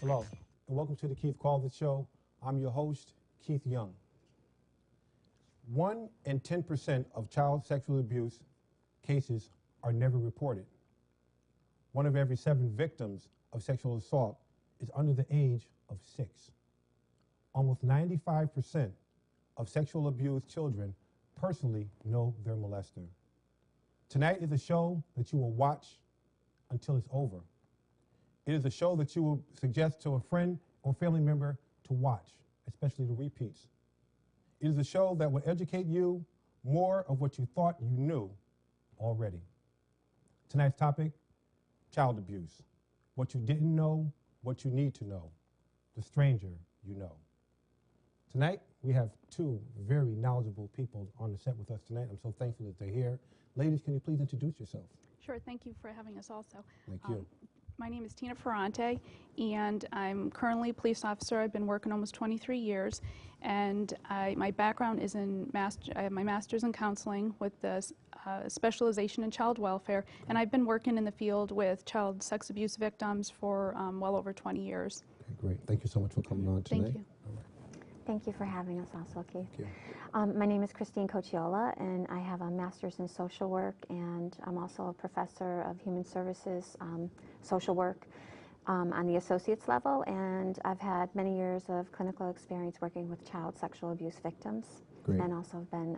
Hello, and welcome to the Keith Calder Show. I'm your host, Keith Young. 1 in 10% of child sexual abuse cases are never reported. 1 of every 7 victims of sexual assault is under the age of 6. Almost 95% of sexual abused children personally know their molester. Tonight is a show that you will watch until it's over. It is a show that you will suggest to a friend or family member to watch, especially the repeats. It is a show that will educate you more of what you thought you knew already. Tonight's topic, child abuse. What you didn't know, what you need to know. The stranger you know. Tonight, we have 2 very knowledgeable people on the set with us tonight. I'm so thankful that they're here. Ladies, can you please introduce yourself? Sure, thank you for having us also. Thank you. My name is Tina Ferrante, and I'm currently a police officer. I've been working almost 23 years, and my background is I have my master's in counseling with the specialization in child welfare, and I've been working in the field with child sex abuse victims for well over 20 years. Okay, great. Thank you so much for coming on tonight. Thank you. Thank you for having us also, Keith. Thank you. My name is Christine Cocciola, and I have a master's in social work, and I'm also a professor of human services, social work on the associate's level, and I've had many years of clinical experience working with child sexual abuse victims. Great. And also been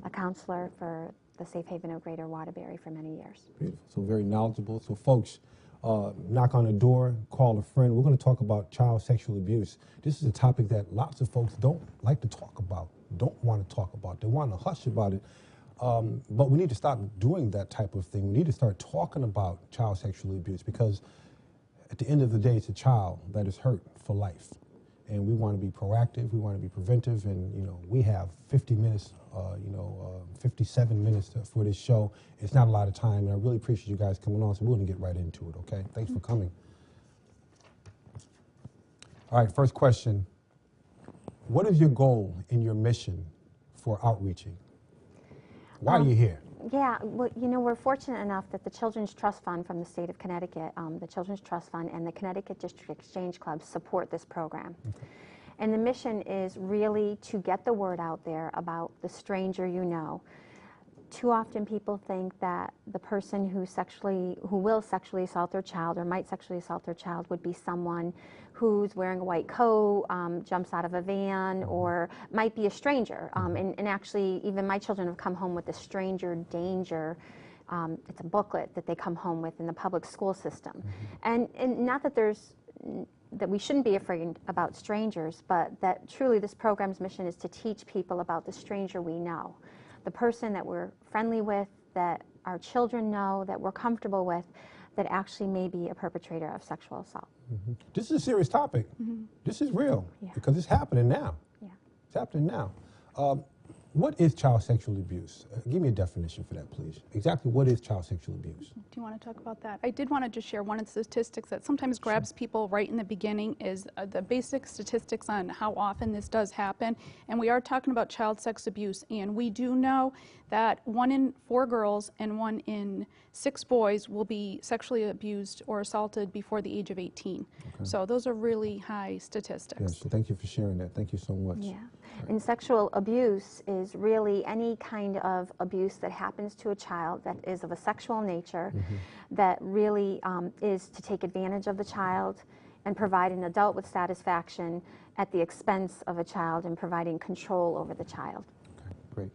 a counselor for the Safe Haven of Greater Waterbury for many years. Beautiful. So very knowledgeable. So folks, knock on the door, call a friend. We're going to talk about child sexual abuse. This is a topic that lots of folks don't like to talk about, don't want to talk about. They want to hush about it. But we need to stop doing that type of thing. We need to start talking about child sexual abuse, because at the end of the day, it's a child that is hurt for life. And we want to be proactive, we want to be preventive, and we have 50 minutes, 57 minutes for this show. It's not a lot of time, and I really appreciate you guys coming on, so we're going to get right into it, okay? Thanks for coming. All right, first question. What is your goal in your mission for outreaching? Why are you here? Yeah, well, we're fortunate enough that the Children's Trust Fund from the state of Connecticut, the Children's Trust Fund and the Connecticut District Exchange Club support this program. Okay. And the mission is really to get the word out there about the stranger you know. Too often people think that the person who will sexually assault their child or might sexually assault their child would be someone who's wearing a white coat, jumps out of a van, or might be a stranger. And actually, even my children have come home with the Stranger Danger. It's a booklet that they come home with in the public school system. And not that that we shouldn't be afraid about strangers, but that truly this program's mission is to teach people about the stranger we know. The person that we're friendly with, that our children know, that we're comfortable with, that actually may be a perpetrator of sexual assault. This is a serious topic. This is real, because it's happening now. Yeah. It's happening now. What is child sexual abuse? Give me a definition for that, please. Exactly what is child sexual abuse? Do you want to talk about that? I did want to just share one of the statistics that sometimes grabs people right in the beginning is the basic statistics on how often this does happen. And we are talking about child sex abuse. And we do know that 1 in 4 girls and 1 in 6 boys will be sexually abused or assaulted before the age of 18. Okay. So those are really high statistics. Yes, so thank you for sharing that. Thank you so much. Yeah. And sexual abuse is really any kind of abuse that happens to a child that is of a sexual nature, that really is to take advantage of the child and provide an adult with satisfaction at the expense of a child and providing control over the child. Okay, great.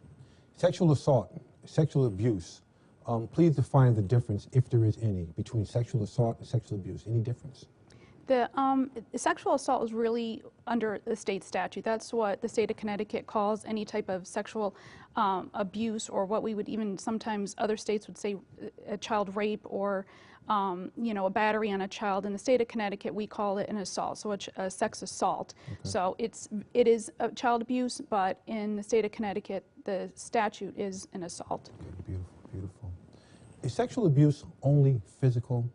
Sexual assault, sexual abuse. Please define the difference, if there is any, between sexual assault and sexual abuse. Any difference? The sexual assault is really under the state statute. That's what the state of Connecticut calls any type of sexual abuse, or what we would even sometimes other states would say a child rape or you know, a battery on a child. In the state of Connecticut, we call it an assault, so a sex assault. Okay. So it is a child abuse, but in the state of Connecticut, the statute is an assault. Okay, beautiful, beautiful. Is sexual abuse only physical?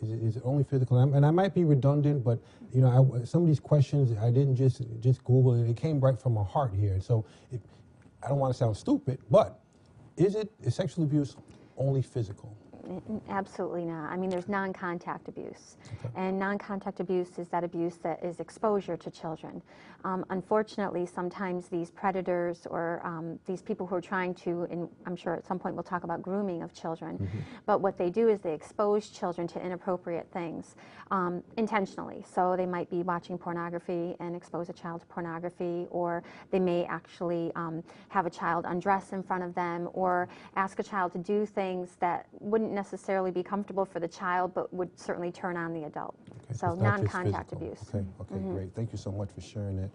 Is it only physical? And I might be redundant, but you know, some of these questions I didn't just Google it. It came right from my heart here. And so I don't want to sound stupid, but is sexual abuse only physical? Absolutely not. I mean, there's non-contact abuse. Okay. And non-contact abuse is that abuse that is exposure to children. Unfortunately, sometimes these predators or these people who are trying to, and I'm sure at some point we'll talk about grooming of children, but what they do is they expose children to inappropriate things intentionally. So they might be watching pornography and expose a child to pornography, or they may actually have a child undress in front of them, or ask a child to do things that wouldn't necessarily be comfortable for the child, but would certainly turn on the adult. Okay, so non-contact abuse. Okay, okay, great. Thank you so much for sharing that.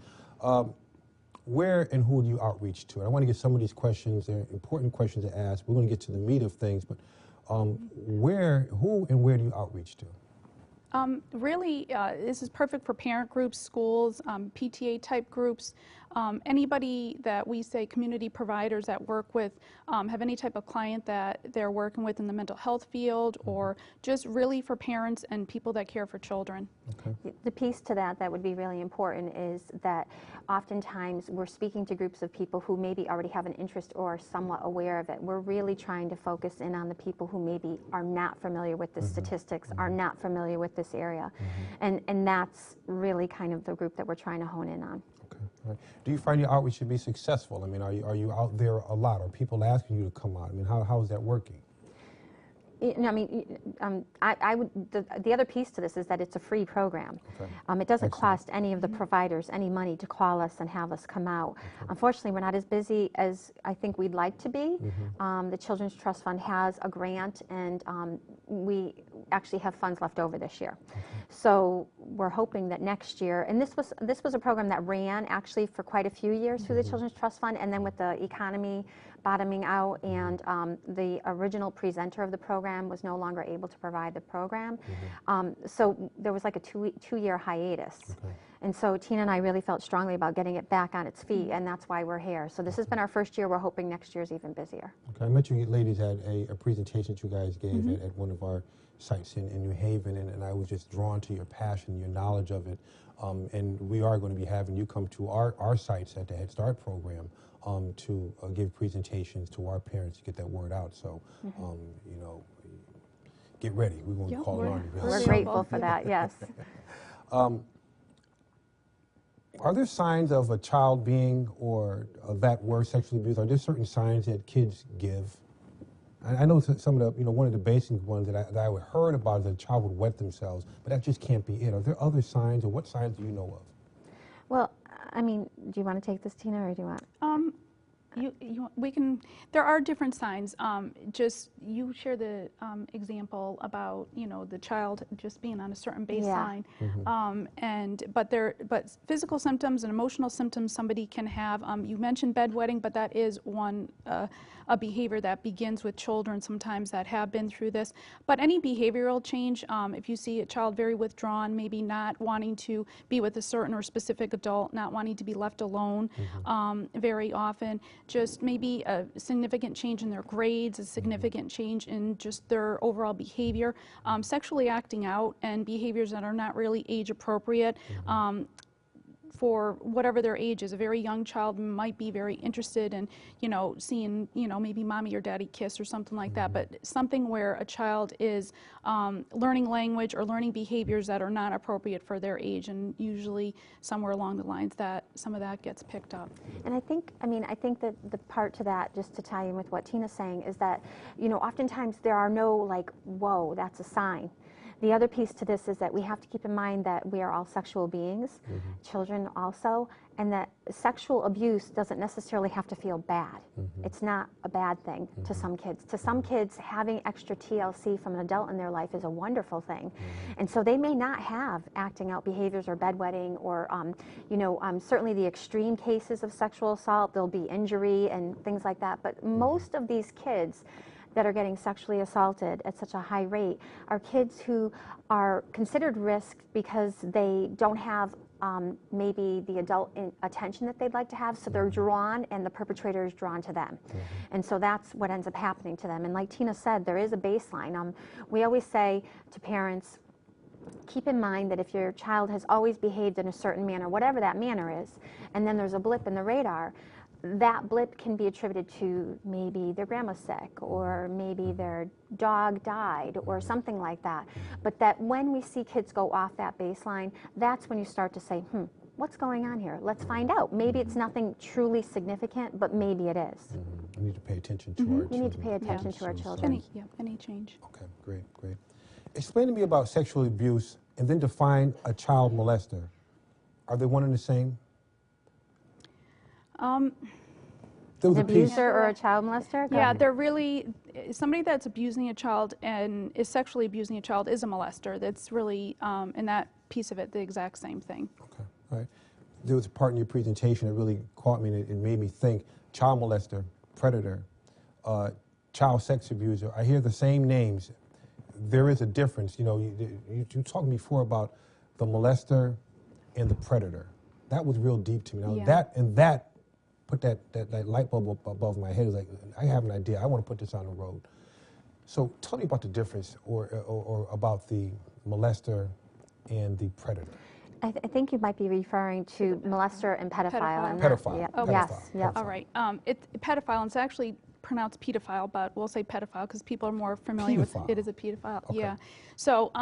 Where and who do you outreach to? And I want to get some of these questions. They're important questions to ask. We're going to get to the meat of things, but who and where do you outreach to? Really, this is perfect for parent groups, schools, PTA type groups, anybody that we say community providers that work with, have any type of client that they're working with in the mental health field, or just really for parents and people that care for children. Okay. The piece to that would be really important is that oftentimes we're speaking to groups of people who maybe already have an interest or are somewhat aware of it. We're really trying to focus in on the people who maybe are not familiar with the statistics, are not familiar with this area. And that's really kind of the group that we're trying to hone in on. Okay. All right. Do you find your outreach to be successful? I mean, are you out there a lot? Are people asking you to come out? I mean, how is that working? I mean, I would. The other piece to this is that it's a free program. Okay. It doesn't Excellent. cost any of the providers any money to call us and have us come out. Okay. Unfortunately, we're not as busy as I think we'd like to be. The Children's Trust Fund has a grant, and we actually have funds left over this year. Okay. So we're hoping that next year, and this was a program that ran actually for quite a few years through the Children's Trust Fund, and then with the economy bottoming out and the original presenter of the program was no longer able to provide the program. So there was like a two-year hiatus. Okay. And so Tina and I really felt strongly about getting it back on its feet, and that's why we're here. So this has been our first year. We're hoping next year's even busier. Okay. I met you ladies at a presentation that you guys gave at one of our sites in New Haven, and I was just drawn to your passion, your knowledge of it. And we are going to be having you come to our sites at the Head Start program to give presentations to our parents to get that word out. So, you know, get ready. We're going to call it on you. We're grateful for that, yes. Are there signs of a child being, or that word sexually abused? Are there certain signs that kids give? I know some of the, one of the basic ones that I heard about is that a child would wet themselves, but that just can't be it. Are there other signs, or what signs do you know of? Well, I mean, do you want to take this, Tina, or do you want? We can. There are different signs. Just you share the example about the child just being on a certain baseline, but physical symptoms and emotional symptoms somebody can have. You mentioned bedwetting, but that is one a behavior that begins with children sometimes that have been through this. But any behavioral change, if you see a child very withdrawn, maybe not wanting to be with a certain or specific adult, not wanting to be left alone very often, just maybe a significant change in their grades, a significant change in just their overall behavior, sexually acting out, and behaviors that are not really age appropriate. For whatever their age is. A very young child might be very interested in, seeing, maybe mommy or daddy kiss or something like that, but something where a child is learning language or learning behaviors that are not appropriate for their age, and usually somewhere along the lines that some of that gets picked up. And I think that the part to that, just to tie in with what Tina's saying, is that, oftentimes there are no like, whoa, that's a sign. The other piece to this is that we have to keep in mind that we are all sexual beings, children also, and that sexual abuse doesn't necessarily have to feel bad. It's not a bad thing to some kids. To some kids, having extra TLC from an adult in their life is a wonderful thing. And so they may not have acting out behaviors or bedwetting or, certainly the extreme cases of sexual assault, there'll be injury and things like that. But most of these kids that are getting sexually assaulted at such a high rate are kids who are considered risk because they don't have maybe the adult attention that they'd like to have, so they're drawn and the perpetrator is drawn to them. And so that's what ends up happening to them. And like Tina said, there is a baseline. We always say to parents, keep in mind that if your child has always behaved in a certain manner, whatever that manner is, and then there's a blip in the radar, that blip can be attributed to maybe their grandma's sick, or maybe their dog died, or something like that. But that when we see kids go off that baseline, that's when you start to say, what's going on here? Let's find out. Maybe it's nothing truly significant, but maybe it is. We need to pay attention to our children. We need to pay attention to our children. Any change. Okay, great. Explain to me about sexual abuse and then define a child molester. Are they one and the same? An abuser or a child molester? Yeah, they're really, somebody that's abusing a child and is sexually abusing a child is a molester. That's really, in that piece of it, the exact same thing. Okay, all right. There was a part in your presentation that really caught me, and it made me think. Child molester, predator, child sex abuser. I hear the same names. There is a difference. You talked before about the molester and the predator. That was real deep to me. Now that put that light bulb above my head. It was like, I have an idea. I want to put this on the road. So tell me about the difference or about the molester and the predator. I think you might be referring to molester and pedophile. Pedophile. Yes. All right. It's pedophile, and it's actually pronounced pedophile, but we'll say pedophile because people are more familiar with it as a pedophile. Okay. Yeah. So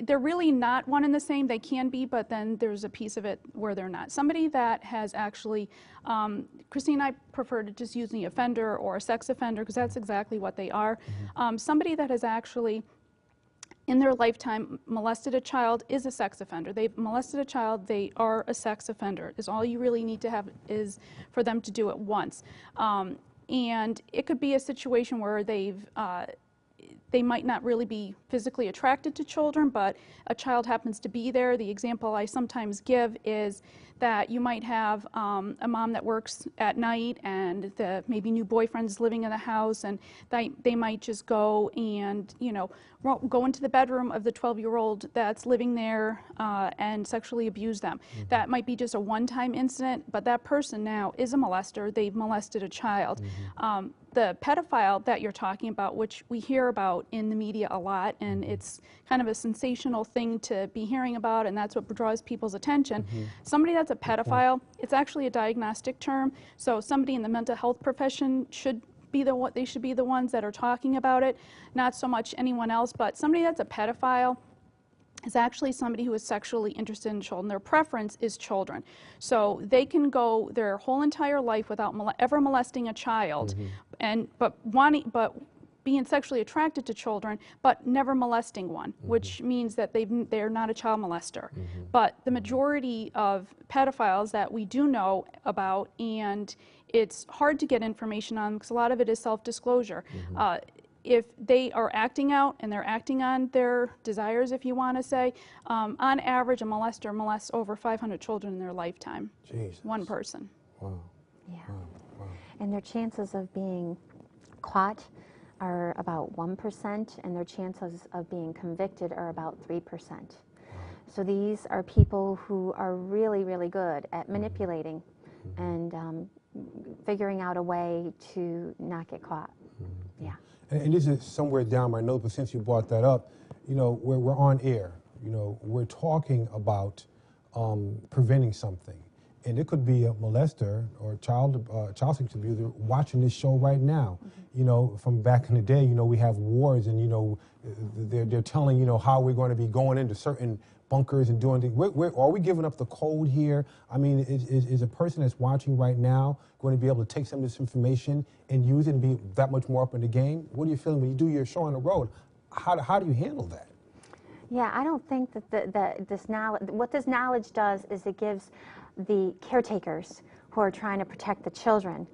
they're really not one and the same. They can be, but then there's a piece of it where they're not. Somebody that has actually, Christine and I prefer to just use the offender or a sex offender because that's exactly what they are. Somebody that has actually in their lifetime molested a child is a sex offender. They've molested a child, they are a sex offender. Is all you really need to have is for them to do it once. And it could be a situation where they might not really be physically attracted to children, but a child happens to be there. The example I sometimes give is that you might have a mom that works at night and the maybe new boyfriend's living in the house, and they might just go and go into the bedroom of the 12-year-old that's living there and sexually abuse them. That might be just a one-time incident, but that person now is a molester. They've molested a child. The pedophile that you're talking about, which we hear about in the media a lot, and it's kind of a sensational thing to be hearing about, and that's what draws people's attention. Somebody that's a pedophile, it's actually a diagnostic term, so somebody in the mental health profession should be the ones that are talking about it, not so much anyone else. But somebody that's a pedophile is actually somebody who is sexually interested in children. Their preference is children. So they can go their whole entire life without ever molesting a child, but being sexually attracted to children, but never molesting one, which means that they're not a child molester. But the majority of pedophiles that we do know about, and it's hard to get information on because a lot of it is self-disclosure. If they are acting out and they're acting on their desires, if you want to say, on average, a molester molests over 500 children in their lifetime. Jesus. One person. Wow. Yeah. Wow. And their chances of being caught are about 1%, and their chances of being convicted are about 3%. So these are people who are really, really good at manipulating and figuring out a way to not get caught. Yeah. And this is somewhere down my notes, but since you brought that up, you know, we're on air. You know, we're talking about preventing something. And it could be a molester or child sex abuser watching this show right now. You know, from back in the day, you know, we have wars and, you know, they're telling, you know, how we're going to be going into certain bunkers and doing things. Are we giving up the code here? I mean, is a person that's watching right now going to be able to take some of this information and use it and be that much more up in the game? What are you feeling when you do your show on the road? How do you handle that? Yeah, I don't think that this knowledge, what this knowledge does is it gives the caretakers who are trying to protect the children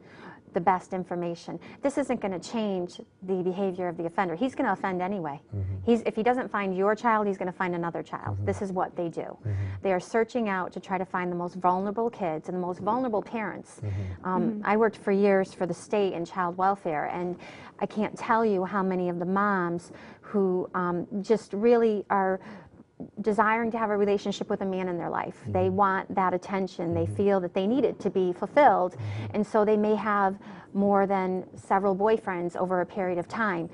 the best information. This isn't going to change the behavior of the offender. He's going to offend anyway. If he doesn't find your child, he's going to find another child. This is what they do. They are searching out to try to find the most vulnerable kids and the most vulnerable parents. I worked for years for the state in child welfare, and I can't tell you how many of the moms who just really are desiring to have a relationship with a man in their life. They want that attention. They feel that they need it to be fulfilled. And so they may have more than several boyfriends over a period of time.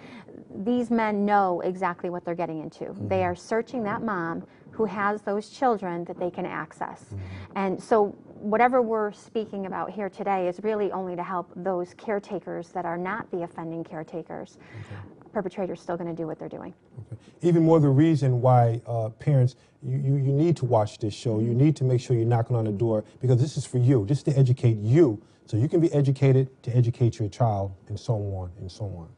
These men know exactly what they're getting into. They are searching that mom who has those children that they can access. And so whatever we're speaking about here today is really only to help those caretakers that are not the offending caretakers. Perpetrators still going to do what they're doing. Even more the reason why parents, you need to watch this show. You need to make sure you're knocking on the door, because this is for you. This is to educate you so you can be educated to educate your child, and so on and so on.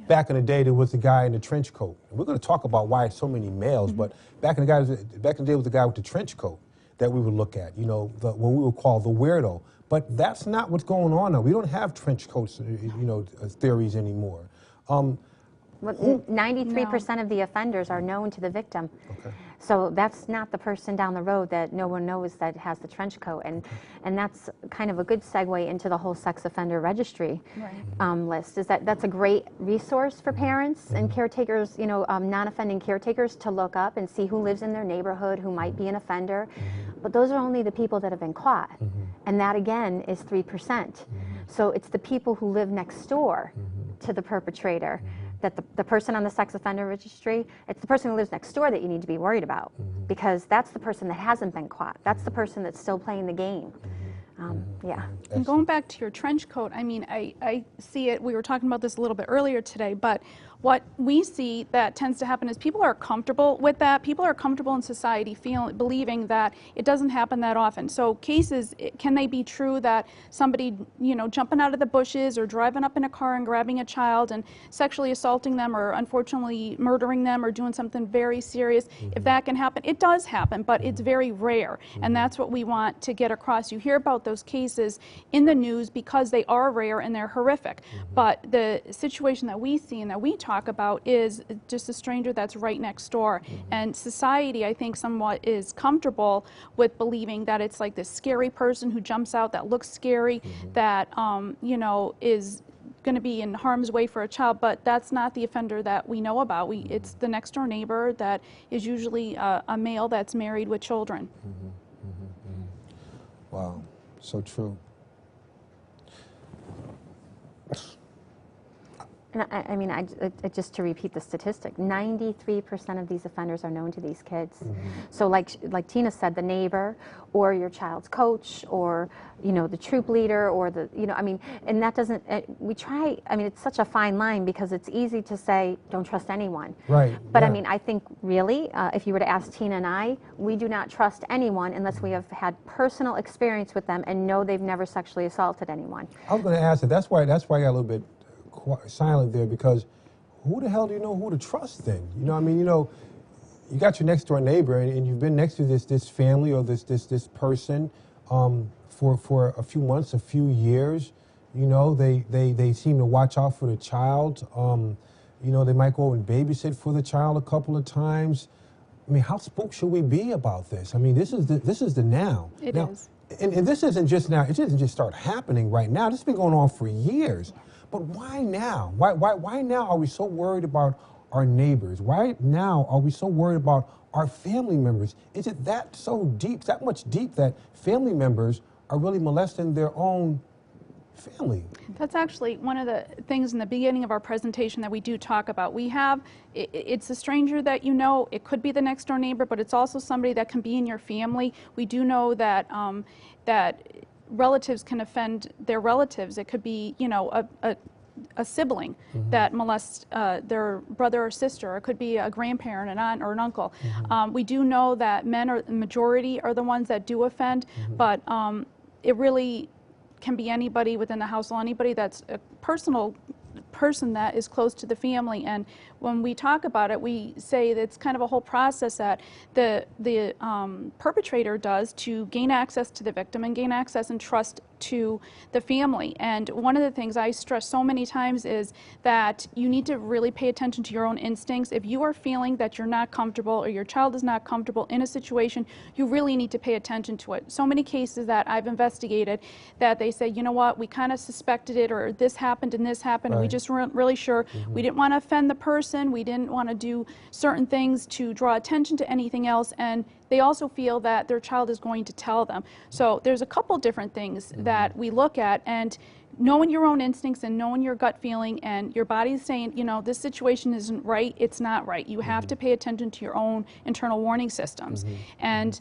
Back in the day, there was the guy in the trench coat. And we're going to talk about why so many males, but back in the day was the guy with the trench coat that we would look at, you know, what we would call the weirdo. But that's not what's going on now. We don't have trench coats, you know, theories anymore. 93% of the offenders are known to the victim. So that's not the person down the road that no one knows that has the trench coat. And that's kind of a good segue into the whole sex offender registry list. Is that's a great resource for parents and caretakers, you know, non-offending caretakers to look up and see who lives in their neighborhood, who might be an offender. But those are only the people that have been caught. And that, again, is 3%. So it's the people who live next door to the perpetrator. That the person on the sex offender registry, it's the person who lives next door that you need to be worried about, because that's the person that hasn't been caught. That's the person that's still playing the game. Yeah. And going back to your trench coat, I mean, I see it, we were talking about this a little bit earlier today, but what we see that tends to happen is people are comfortable with that. People are comfortable in society believing that it doesn't happen that often. So cases, can they be true that somebody, you know, jumping out of the bushes or driving up in a car and grabbing a child and sexually assaulting them or unfortunately murdering them or doing something very serious, if that can happen, it does happen, but it's very rare. And that's what we want to get across. You hear about those cases in the news because they are rare and they're horrific. But the situation that we see and that we talk about is just a stranger that's right next door. And society, I think, somewhat is comfortable with believing that it's like this scary person who jumps out that looks scary, that you know, is going to be in harm's way for a child, but that's not the offender that we know about. It's the next door neighbor that is usually a male that's married with children. Wow, so true. And I mean, just to repeat the statistic, 93% of these offenders are known to these kids. So like Tina said, the neighbor or your child's coach or, you know, the troop leader or the, you know, I mean, and that doesn't, we try, I mean, it's such a fine line because it's easy to say, don't trust anyone. Right. But I mean, I think really, if you were to ask Tina and I, we do not trust anyone unless we have had personal experience with them and know they've never sexually assaulted anyone. I was going to ask that. That's why I got a little bit silent there, because who the hell do you know who to trust then? You know, I mean, you know, you got your next door neighbor and you've been next to this family or this person for a few months, a few years. You know, they seem to watch out for the child. You know, they might go and babysit for the child a couple of times. I mean, how spooked should we be about this? I mean, this is the now. It now, is. And this isn't just now. It doesn't just start happening right now. This has been going on for years. But why now? Why now are we so worried about our neighbors? Why now are we so worried about our family members? Is it that so deep, that much deep, that family members are really molesting their own family. That's actually one of the things in the beginning of our presentation that we do talk about. We have, it's a stranger that you know, it could be the next door neighbor, but it's also somebody that can be in your family. We do know that, that relatives can offend their relatives. It could be, you know, a sibling that molests their brother or sister, or it could be a grandparent, an aunt, or an uncle. We do know that men are the majority are the ones that do offend, but it really can be anybody within the household, anybody that's a personal person that is close to the family. And when we talk about it, we say that it's kind of a whole process that the perpetrator does to gain access to the victim and gain access and trust to the family. And one of the things I stress so many times is that you need to really pay attention to your own instincts. If you are feeling that you're not comfortable or your child is not comfortable in a situation, you really need to pay attention to it. So many cases that I've investigated that they say, you know what, we kind of suspected it, or this happened and this happened, and we just weren't really sure. We didn't want to offend the person. We didn't want to do certain things to draw attention to anything else. And they also feel that their child is going to tell them. So there's a couple different things that we look at, and knowing your own instincts and knowing your gut feeling and your body's saying, you know, this situation isn't right, it's not right. You have to pay attention to your own internal warning systems. And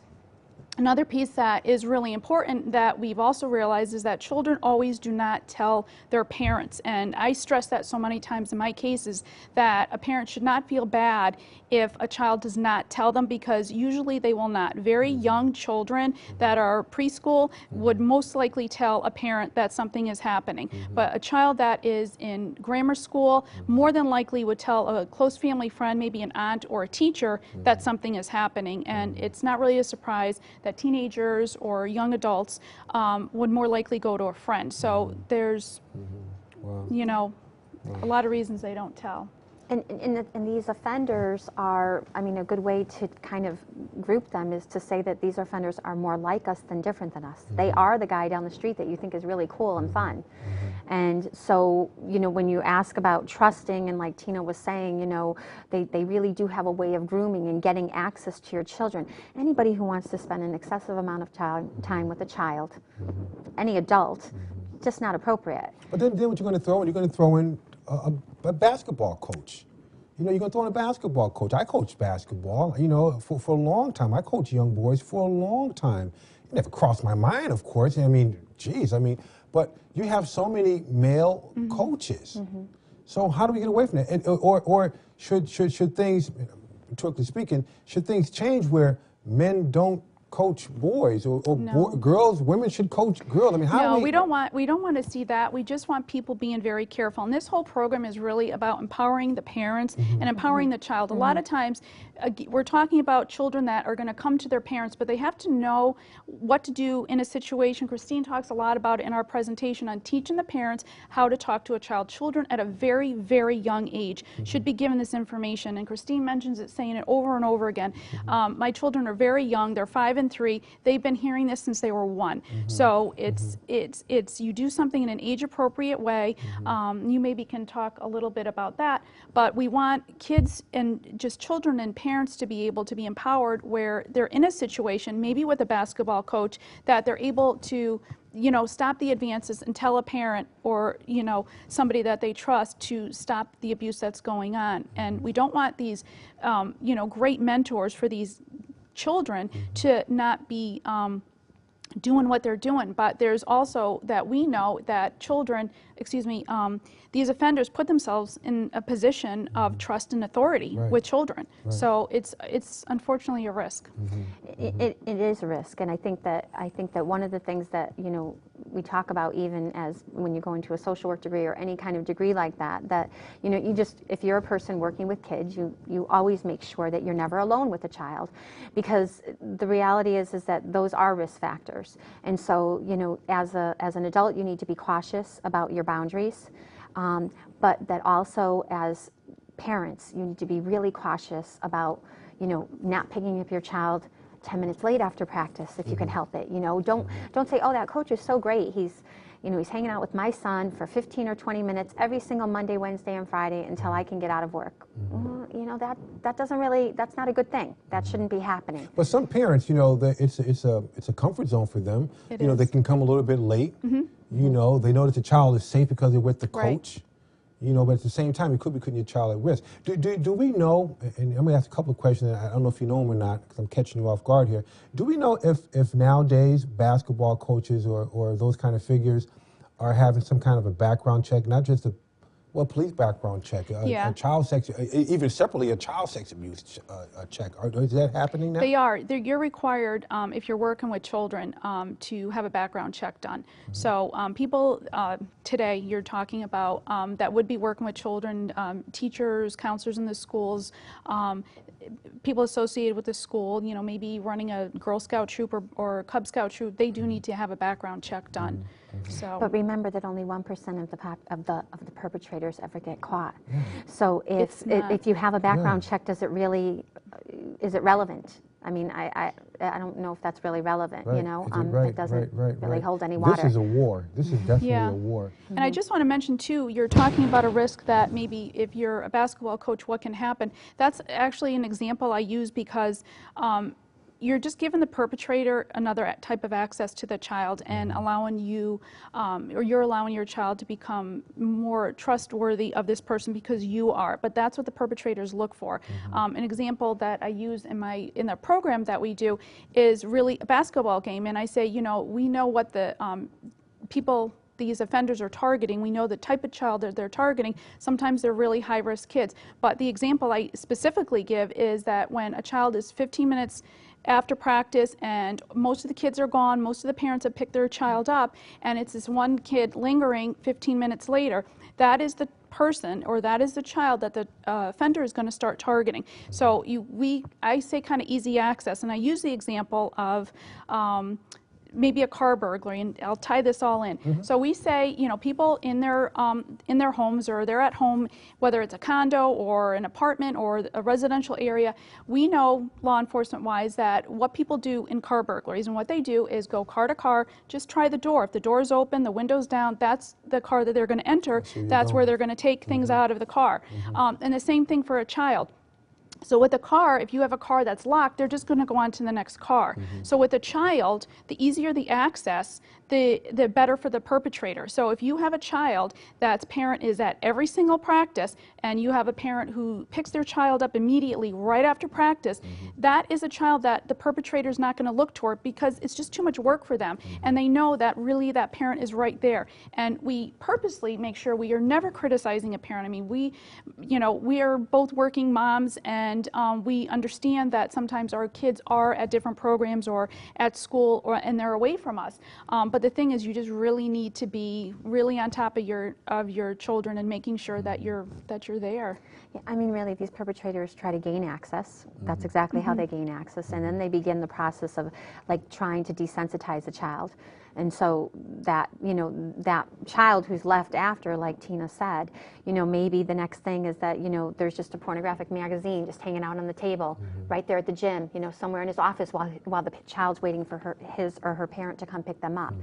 another piece that is really important that we've also realized is that children always do not tell their parents. And I stress that so many times in my cases, that a parent should not feel bad if a child does not tell them, because usually they will not. Very young children that are preschool would most likely tell a parent that something is happening. But a child that is in grammar school more than likely would tell a close family friend, maybe an aunt or a teacher, that something is happening. And it's not really a surprise that teenagers or young adults would more likely go to a friend. So there's, you know, a lot of reasons they don't tell. And these offenders are, I mean, a good way to kind of group them is to say that these offenders are more like us than different than us. They are the guy down the street that you think is really cool and fun. And so, you know, when you ask about trusting, and like Tina was saying, you know, they really do have a way of grooming and getting access to your children. Anybody who wants to spend an excessive amount of time with a child, any adult, just not appropriate. But then what you're going to throw in? You're going to throw in a basketball coach. You know, you're going to throw in a basketball coach. I coached basketball, you know, for a long time. I coached young boys for a long time. It never crossed my mind, of course. I mean, geez, I mean, but you have so many male coaches. So how do we get away from that? And, or should things, strictly speaking, should things change where men don't coach boys, or No. girls, women should coach girls? I mean, how No, do we don't want to see that. We just want people being very careful. And this whole program is really about empowering the parents and empowering the child. A lot of times we're talking about children that are going to come to their parents, but they have to know what to do in a situation. Christine talks a lot about it in our presentation on teaching the parents how to talk to a child. Children at a very, very young age should be given this information. And Christine mentions it, saying it over and over again. My children are very young. They're 5 and 3. They've been hearing this since they were 1. So it's you do something in an age-appropriate way. You maybe can talk a little bit about that. But we want kids and just children and parents to be able to be empowered where they're in a situation, maybe with a basketball coach, that they're able to, you know, stop the advances and tell a parent or, you know, somebody that they trust to stop the abuse that's going on. And we don't want these, you know, great mentors for these children to not be doing what they're doing. But there's also that we know that children, these offenders put themselves in a position of trust and authority with children. So it's unfortunately a risk. It is a risk, and I think that one of the things that, you know, we talk about even as when you go into a social work degree or any kind of degree like that, that, you know, if you're a person working with kids, you always make sure that you're never alone with a child, because the reality is that those are risk factors. And so, you know, as an adult, you need to be cautious about your boundaries, but that also as parents, you need to be really cautious about, you know, not picking up your child 10 minutes late after practice if you can help it. You know, don't say, oh, that coach is so great. He's hanging out with my son for 15 or 20 minutes every single Monday, Wednesday, and Friday until I can get out of work. You know, that's not a good thing. That shouldn't be happening. But some parents, you know, it's a comfort zone for them. You know, they can come a little bit late. You know, they know that the child is safe because they're with the Right. coach. You know, but at the same time, it could be putting your child at risk. Do we know, and I'm going to ask a couple of questions, and I don't know if you know them or not, because I'm catching you off guard here. Do we know if nowadays basketball coaches or those kind of figures are having some kind of a background check, not just a police background check, Yeah. a child sex, even separately a child sex abuse check? Is that happening now? They are. You're required, if you're working with children, to have a background check done. So people today, you're talking about that would be working with children, teachers, counselors in the schools, people associated with the school, you know, maybe running a Girl Scout troop or Cub Scout troop, they do need to have a background check done. So. But remember that only 1% of the perpetrators ever get caught. So if you have a background check, does it really is it relevant? I mean, I don't know if that's really relevant. Right. You know, Right, it doesn't right, really right. hold any water. This is a war. This is definitely Yeah. a war. And I just want to mention too, you're talking about a risk that maybe if you're a basketball coach, what can happen? That's actually an example I use because you're just giving the perpetrator another type of access to the child and allowing you, or you're allowing your child to become more trustworthy of this person because you are. But that's what the perpetrators look for. An example that I use in the program that we do is really a basketball game, and I say, you know, we know what the these offenders are targeting. We know the type of child that they're targeting. Sometimes they're really high-risk kids. But the example I specifically give is that when a child is 15 minutes after practice and most of the kids are gone, most of the parents have picked their child up, and it's this one kid lingering 15 minutes later, that is the person or that is the child that the offender is going to start targeting. So I say kind of easy access, and I use the example of maybe a car burglary, and I'll tie this all in. So we say, you know, people in their homes or they're at home, whether it's a condo or an apartment or a residential area, we know law enforcement wise that what people do in car burglaries, and what they do is go car to car, just try the door. If the door's open, the window's down, that's the car that they're going to enter. That's where they're going to take things out of the car. And the same thing for a child. So with a car, if you have a car that's locked, they're just going to go on to the next car. So with a child, the easier the access, the better for the perpetrator. So if you have a child that's parent is at every single practice, and you have a parent who picks their child up immediately right after practice, that is a child that the perpetrator is not going to look toward because it's just too much work for them. And they know that really that parent is right there. And we purposely make sure we are never criticizing a parent. I mean, we are both working moms, and we understand that sometimes our kids are at different programs or at school and they're away from us. But the thing is, you just really need to be really on top of your children and making sure that you're there. Yeah, I mean, really, these perpetrators try to gain access. That's exactly how they gain access, and then they begin the process of like trying to desensitize a child. And so that, you know, that child who's left after, like Tina said, you know, maybe the next thing is that, you know, there's just a pornographic magazine just hanging out on the table right there at the gym, you know, somewhere in his office while the child's waiting for his or her parent to come pick them up.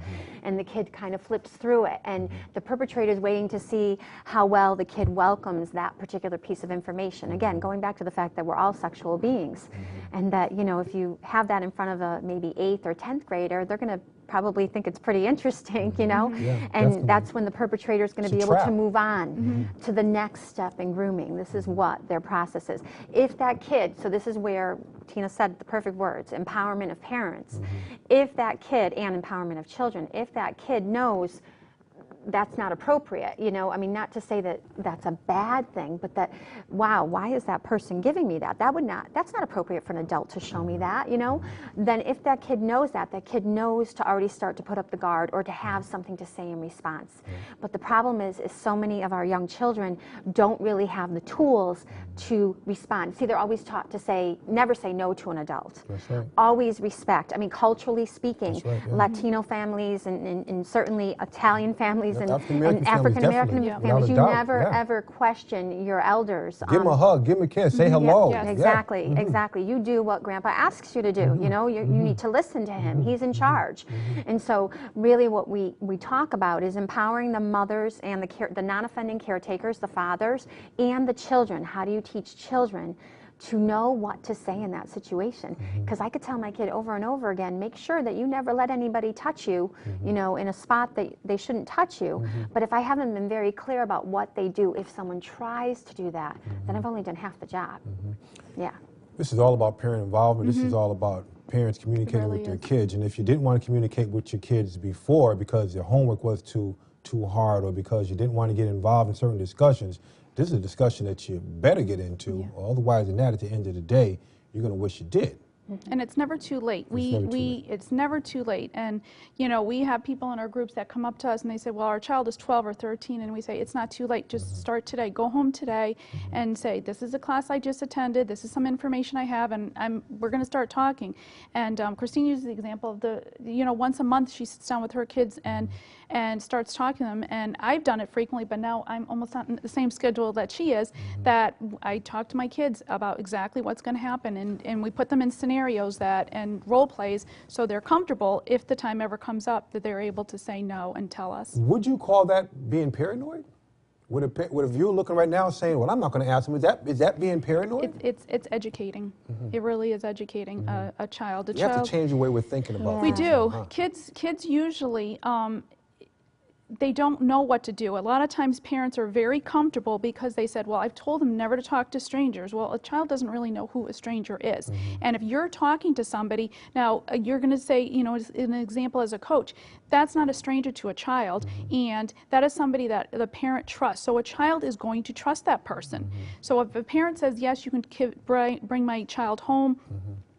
And the kid kind of flips through it, and the perpetrator's waiting to see how well the kid welcomes that particular piece of information. Again, going back to the fact that we're all sexual beings, and that, you know, if you have that in front of a maybe 8th or 10th grader, they're going to probably think it's pretty interesting, you know, and definitely. that's when the perpetrator is going to be able to move on to the next step in grooming. This is what their process is. If that kid, so this is where Tina said the perfect words, empowerment of parents. If that kid, and empowerment of children, if that kid knows that's not appropriate, you know, I mean, not to say that that's a bad thing, but that, wow, why is that person giving me that? That's not appropriate for an adult to show me that, you know? Then if that kid knows that kid knows to already start to put up the guard or to have something to say in response. But the problem is so many of our young children don't really have the tools to respond. See, they're always taught to never say no to an adult. That's right. Always respect. I mean, culturally speaking, That's right, yeah. Latino families and certainly Italian families and African-American African-American families, families, definitely. you Without a doubt, never yeah. ever question your elders. Give him a hug, give him a kiss, say hello. yes. Exactly, exactly. You do what Grandpa asks you to do. You know, you need to listen to him. He's in charge. And so, really, what we talk about is empowering the mothers and the non-offending caretakers, the fathers, and the children. How do you teach children to know what to say in that situation. Because I could tell my kid over and over again, make sure that you never let anybody touch you, you know, in a spot that they shouldn't touch you. But if I haven't been very clear about what they do, if someone tries to do that, then I've only done half the job. Yeah. This is all about parent involvement. This is all about parents communicating with their kids. And if you didn't want to communicate with your kids before because their homework was too hard, or because you didn't want to get involved in certain discussions, this is a discussion that you better get into. Otherwise than that, at the end of the day, you're going to wish you did. And it's never too late. It's never too late. And, you know, we have people in our groups that come up to us and they say, well, our child is 12 or 13, and we say, it's not too late. Just start today. Go home today and say, this is a class I just attended. This is some information I have, and we're going to start talking. And Christine uses the example of you know, once a month she sits down with her kids and starts talking to them. And I've done it frequently, but now I'm almost on the same schedule that she is, that I talk to my kids about exactly what's going to happen, and we put them in scenarios and role plays so they're comfortable if the time ever comes up that they're able to say no and tell us. Would you call that being paranoid? Would a viewer looking right now saying, well, I'm not going to ask them, is that being paranoid? It's educating. It really is educating a child. You have to change your way we're thinking about We things, do. huh? Kids usually, they don't know what to do. A lot of times parents are very comfortable because they said, well, I've told them never to talk to strangers. Well, a child doesn't really know who a stranger is. And if you're talking to somebody, now you're going to say, you know, as an example as a coach, that's not a stranger to a child, and that is somebody that the parent trusts. So a child is going to trust that person. So if a parent says, yes, you can bring my child home,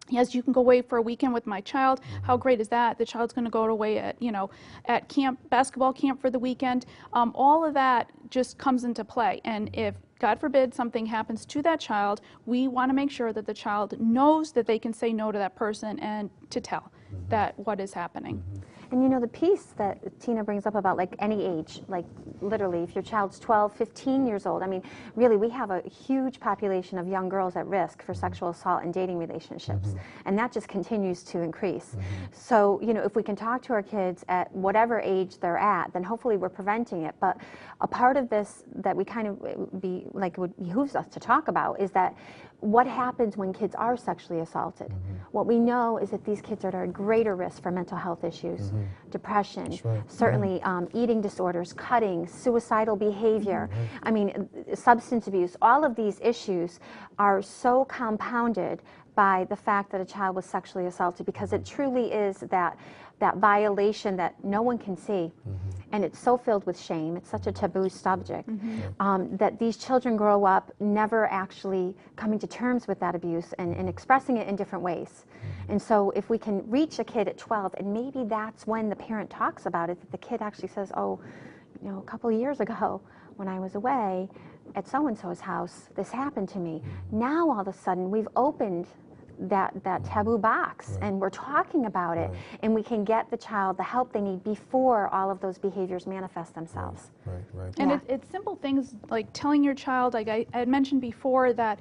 yes, you can go away for a weekend with my child. How great is that? The child's going to go away at, you know, at camp, basketball camp for the weekend. All of that just comes into play. And if, God forbid, something happens to that child, we want to make sure that the child knows that they can say no to that person and to tell that what is happening. And you know, the piece that Tina brings up about like any age, like literally if your child's 12, 15 years old, I mean, really we have a huge population of young girls at risk for sexual assault and dating relationships. And that just continues to increase. So, you know, if we can talk to our kids at whatever age they're at, then hopefully we're preventing it. But a part of this that we kind of would behooves us to talk about is that what happens when kids are sexually assaulted. What we know is that these kids are at a greater risk for mental health issues, depression, certainly eating disorders, cutting, suicidal behavior, I mean, substance abuse. All of these issues are so compounded by the fact that a child was sexually assaulted, because it truly is that violation that no one can see. And it's so filled with shame. It's such a taboo subject that these children grow up never actually coming to terms with that abuse and expressing it in different ways. And so if we can reach a kid at 12, and maybe that's when the parent talks about it, that the kid actually says, oh, you know, a couple of years ago when I was away at so-and-so's house, this happened to me. Now all of a sudden we've opened that taboo box, and we're talking about it, and we can get the child the help they need before all of those behaviors manifest themselves. And it's simple things like telling your child, like I had mentioned before, that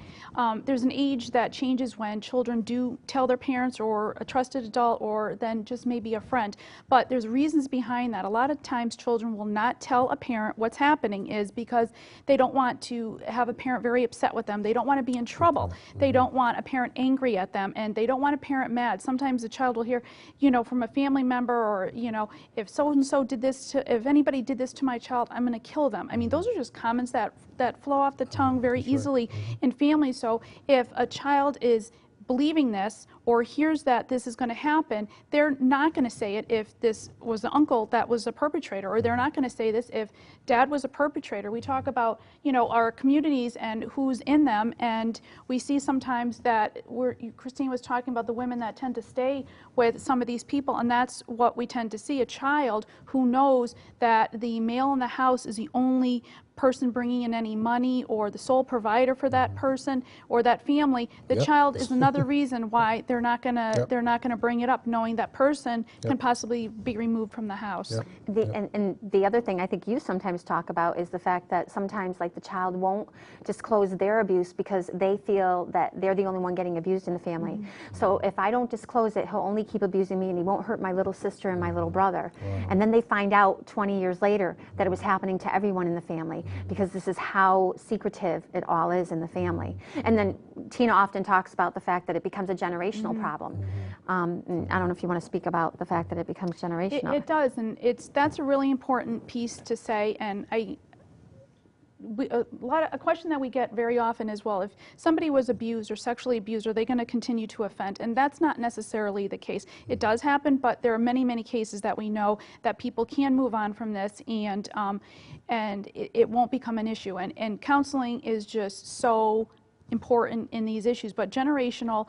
there's an age that changes when children do tell their parents or a trusted adult or then just maybe a friend. But there's reasons behind that. A lot of times children will not tell a parent what's happening is because they don't want to have a parent very upset with them. They don't want to be in trouble. They don't want a parent angry at them, and they don't want a parent mad. Sometimes a child will hear, you know, from a family member, or, you know, if so-and-so did this to, if anybody did this to my child, I'm going to kill them. I mean, those are just comments that flow off the tongue very easily in families. So if a child is believing this or hears that this is going to happen, they're not going to say it if this was the uncle that was a perpetrator, or they're not going to say this if dad was a perpetrator. We talk about, you know, our communities and who's in them, and we see sometimes that Christine was talking about the women that tend to stay with some of these people, and that's what we tend to see, a child who knows that the male in the house is the only person bringing in any money or the sole provider for that person or that family. The child is another reason why they're they're not gonna Yep. they're not gonna bring it up, knowing that person Yep. can possibly be removed from the house. Yep. And the other thing I think you sometimes talk about is the fact that sometimes like the child won't disclose their abuse because they feel that they're the only one getting abused in the family. So if I don't disclose it, he'll only keep abusing me and he won't hurt my little sister and my little brother. And then they find out 20 years later that it was happening to everyone in the family because this is how secretive it all is in the family. And then Tina often talks about the fact that it becomes a generational problem. And I don't know if you want to speak about the fact that it becomes generational. It does, and that's a really important piece to say. And a question that we get very often is, well, if somebody was abused or sexually abused, are they going to continue to offend? And that's not necessarily the case. It does happen, but there are many, many cases that we know that people can move on from this, and it won't become an issue. And counseling is just so important in these issues, but generational,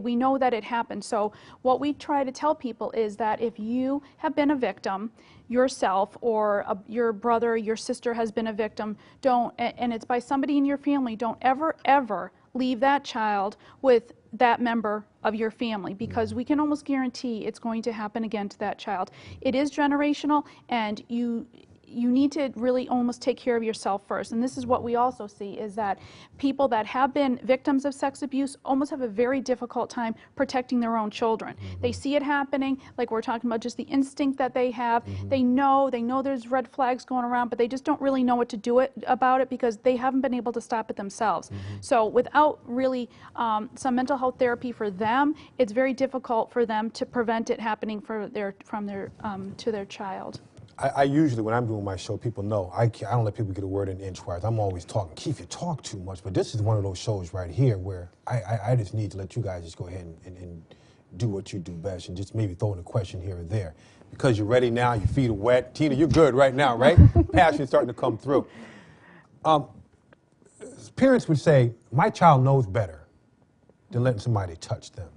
we know that it happens. So what we try to tell people is that if you have been a victim yourself, or your brother, your sister has been a victim, and it's by somebody in your family, don't ever, ever leave that child with that member of your family, because we can almost guarantee it's going to happen again to that child. It is generational, and you need to really almost take care of yourself first. And this is what we also see, is that people that have been victims of sex abuse almost have a very difficult time protecting their own children. They see it happening, like we're talking about, just the instinct that they have. They know there's red flags going around, but they just don't really know what to do about it because they haven't been able to stop it themselves. So without really some mental health therapy for them, it's very difficult for them to prevent it happening to their child. I usually, when I'm doing my show, people know I don't let people get a word in edgewise. I'm always talking. Keith, you talk too much, but this is one of those shows right here where I just need to let you guys just go ahead and do what you do best, and just maybe throw in a question here or there. Because you're ready now, your feet are wet. Tina, you're good right now, right? Passion's starting to come through. Parents would say, my child knows better than letting somebody touch them.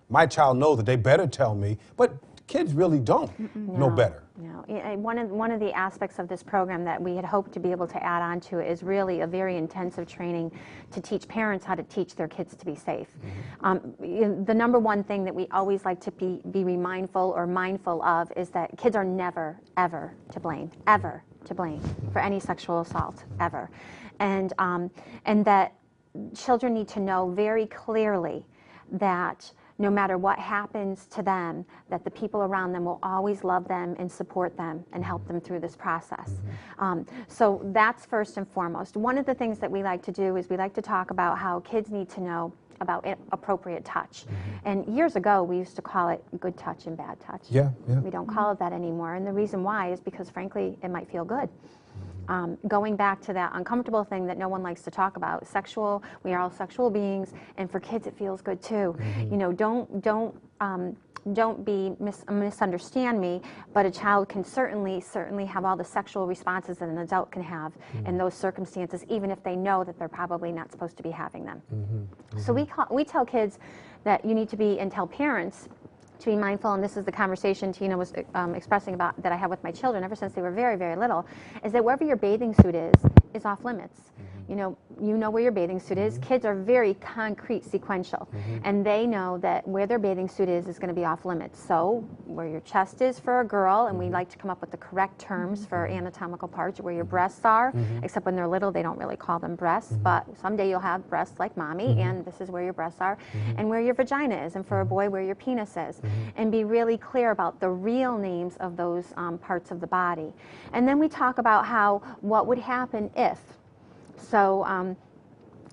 My child knows that they better tell me, but kids really don't know better. No. One of the aspects of this program that we had hoped to be able to add on to is really a very intensive training to teach parents how to teach their kids to be safe. The number one thing that we always like to be mindful of is that kids are never, ever to blame, for any sexual assault, ever. And that children need to know very clearly that no matter what happens to them, that the people around them will always love them and support them and help them through this process. So that's first and foremost. One of the things that we like to do is we like to talk about how kids need to know about appropriate touch. And years ago, we used to call it good touch and bad touch. Yeah. We don't call it that anymore. And the reason why is because, frankly, it might feel good. Going back to that uncomfortable thing that no one likes to talk about, we are all sexual beings, and for kids it feels good too. You know, don't misunderstand me, but a child can certainly have all the sexual responses that an adult can have in those circumstances, even if they know that they're probably not supposed to be having them. So we tell kids that you need to be, and tell parents to be mindful, and this is the conversation Tina was expressing about that I have with my children ever since they were very, very little, is that wherever your bathing suit is off limits. You know where your bathing suit is. Kids are very concrete, sequential, and they know that where their bathing suit is going to be off limits. So where your chest is for a girl, and we like to come up with the correct terms for anatomical parts, where your breasts are, except when they're little, they don't really call them breasts, but someday you'll have breasts like mommy, and this is where your breasts are, and where your vagina is, and for a boy, where your penis is, and be really clear about the real names of those parts of the body. And then we talk about what would happen if. So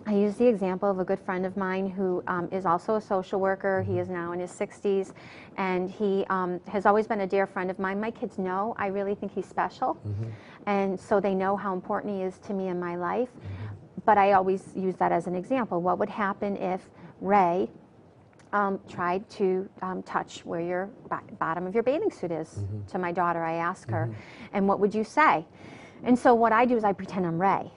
I use the example of a good friend of mine who is also a social worker. He is now in his 60s, and he has always been a dear friend of mine. My kids know I really think he's special, and so they know how important he is to me in my life. But I always use that as an example. What would happen if Ray tried to touch where your bottom of your bathing suit is? To my daughter, I ask her, and what would you say? And so what I do is I pretend I'm Ray.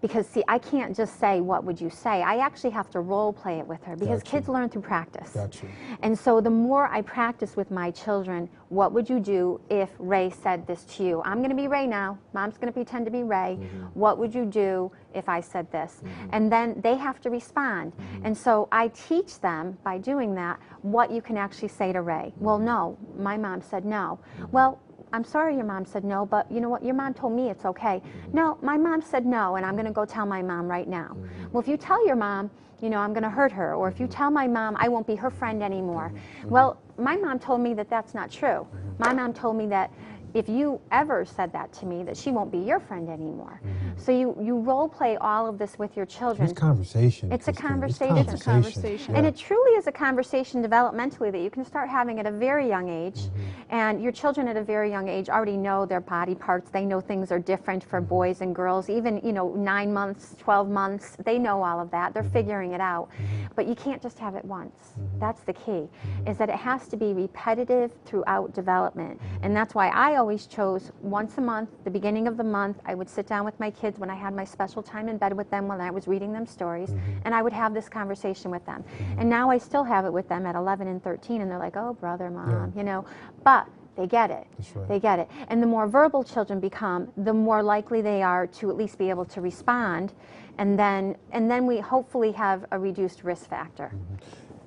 Because see, I can't just say, what would you say? I actually have to role play it with her, because Gotcha. kids learn through practice. Gotcha. And so the more I practice with my children, what would you do if Ray said this to you? I'm going to be Ray now. Mom's going to pretend to be Ray. What would you do if I said this? And then they have to respond. And so I teach them, by doing that, what you can actually say to Ray. Well, no, my mom said no. Well, I'm sorry your mom said no, but you know what? Your mom told me it's okay. No, my mom said no, and I'm going to go tell my mom right now. Well, if you tell your mom, you know, I'm going to hurt her, or if you tell my mom, I won't be her friend anymore. Well, my mom told me that that's not true. My mom told me that if you ever said that to me, that she won't be your friend anymore. So you role play all of this with your children. It's conversation. It's a Christine. conversation. It's a conversation. And it truly is a conversation developmentally that you can start having at a very young age. And your children at a very young age already know their body parts. They know things are different for boys and girls. Even, you know, 9 months, 12 months, they know all of that. They're figuring it out. But you can't just have it once. That's the key, is that it has to be repetitive throughout development. And that's why I always chose once a month, the beginning of the month, I would sit down with my kids when I had my special time in bed with them, when I was reading them stories, and I would have this conversation with them. And now I still have it with them at 11 and 13, and they're like, oh, brother, mom, you know, but they get it. That's right. They get it. And the more verbal children become, the more likely they are to at least be able to respond, and then we hopefully have a reduced risk factor.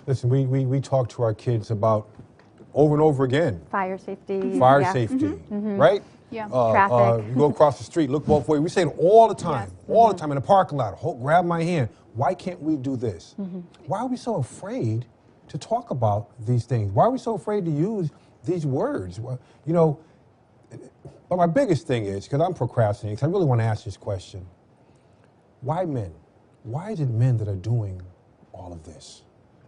Listen, we talk to our kids about over and over again. Fire safety. Fire yeah. safety, right? Yeah. Traffic. You go across the street, look both ways. We say it all the time, Yes. all the time in the parking lot. Grab my hand. Why can't we do this? Why are we so afraid to talk about these things? Why are we so afraid to use these words? Well, you know, but my biggest thing is, because I'm procrastinating, because I really want to ask this question. Why men? Why is it men that are doing all of this?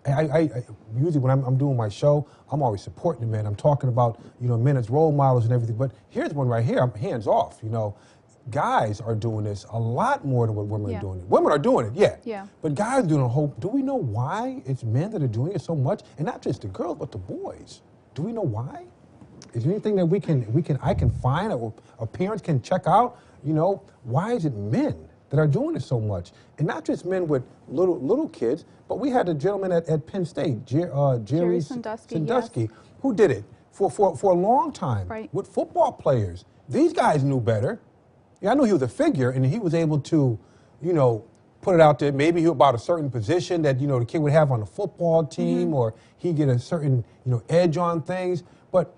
I usually when I'm doing my show, I'm always supporting the men. I'm talking about, you know, men as role models and everything. But here's one right here. I'm hands off. You know, guys are doing this a lot more than what women are doing it. Women are doing it, yeah. But guys are doing a whole. Do we know why it's men that are doing it so much? And not just the girls, but the boys. Do we know why? Is there anything that I can find or parents can check out? You know, why is it men that are doing it so much? And not just men with little kids, but we had a gentleman at Penn State, Jerry Sandusky, who did it for a long time with football players. These guys knew better. Yeah, I knew he was a figure, and he was able to, you know, put it out there. Maybe he about a certain position that, you know, the kid would have on the football team, or he get a certain, you know, edge on things. But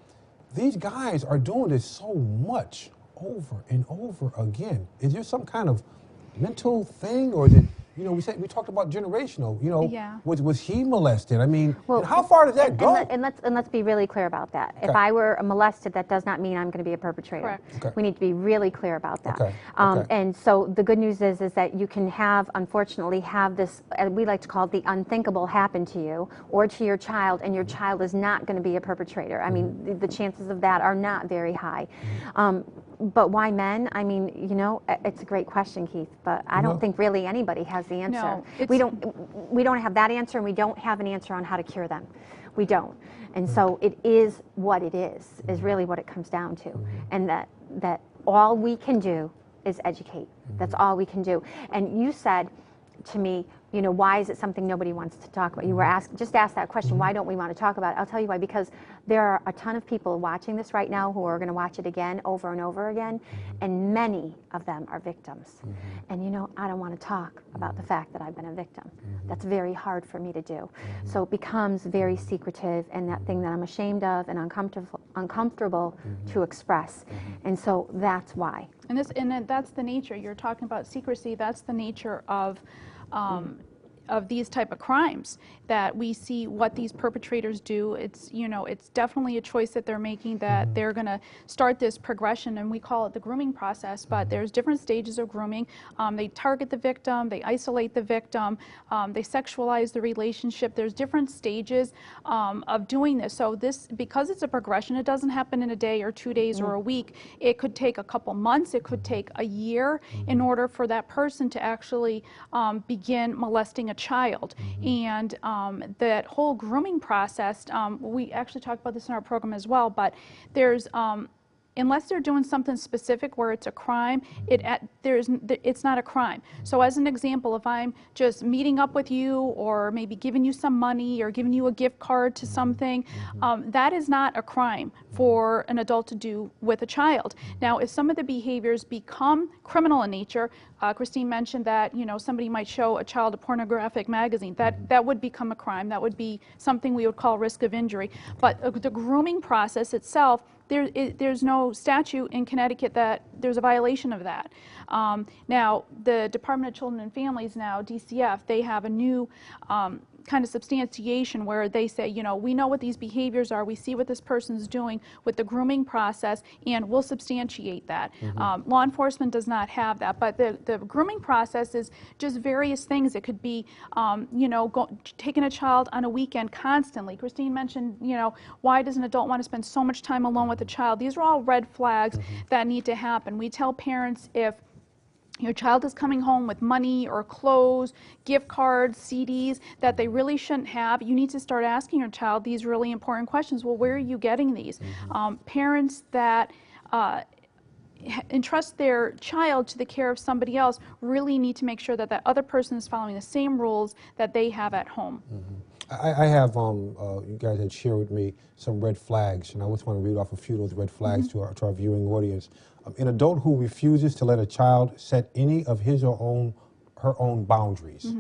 these guys are doing this so much over and over again. Is there some kind of mental thing, or is it, you know, we talked about generational, you know, was he molested? I mean, well, how far does that go? And let's be really clear about that. Okay. If I were molested, that does not mean I'm going to be a perpetrator. Correct. Okay. We need to be really clear about that. Okay. And so the good news is that you can unfortunately have this, we like to call it the unthinkable, happen to you or to your child, and your child is not going to be a perpetrator. I mean, the chances of that are not very high. But why men? I mean, you know, it's a great question, Keith, but I don't think really anybody has the answer. No, we don't have that answer, and we don't have an answer on how to cure them. We don't. And so it is what it is really what it comes down to. And that all we can do is educate. That's all we can do. And you said to me, you know, why is it something nobody wants to talk about? You were just asked that question, why don't we want to talk about it? I'll tell you why, because there are a ton of people watching this right now who are going to watch it again, over and over again, and many of them are victims. And you know, I don't want to talk about the fact that I've been a victim. That's very hard for me to do. So it becomes very secretive, and that thing that I'm ashamed of and uncomfortable to express. And so that's why. And that's the nature. You're talking about secrecy. That's the nature of these type of crimes, that we see what these perpetrators do. It's, you know, it's definitely a choice that they're making, that they're going to start this progression, and we call it the grooming process, but there's different stages of grooming. They target the victim, they isolate the victim, they sexualize the relationship. There's different stages of doing this. So this, because it's a progression, it doesn't happen in a day or 2 days or a week. It could take a couple months, it could take a year in order for that person to actually begin molesting a child. And that whole grooming process, we actually talk about this in our program as well, but there's unless they're doing something specific where it's a crime, it's not a crime. So as an example, if I'm just meeting up with you or maybe giving you some money or giving you a gift card to something, that is not a crime for an adult to do with a child. Now, if some of the behaviors become criminal in nature, Christine mentioned that, you know, somebody might show a child a pornographic magazine. That would become a crime. That would be something we would call risk of injury. But the grooming process itself, there's no statute in Connecticut that there's a violation of that. Now, the Department of Children and Families now, DCF, they have a new kind of substantiation where they say, you know, we know what these behaviors are, we see what this person's doing with the grooming process, and we'll substantiate that. Law enforcement does not have that, but the grooming process is just various things. It could be, you know, taking a child on a weekend constantly. Christine mentioned, you know, why does an adult want to spend so much time alone with a child? These are all red flags that need to happen. We tell parents, if your child is coming home with money or clothes, gift cards, CDs that they really shouldn't have, you need to start asking your child these really important questions. Well, where are you getting these? Parents that entrust their child to the care of somebody else really need to make sure that that other person is following the same rules that they have at home. I have, you guys had shared with me some red flags, and I just want to read off a few of those red flags to our viewing audience. An adult who refuses to let a child set any of his or her own boundaries.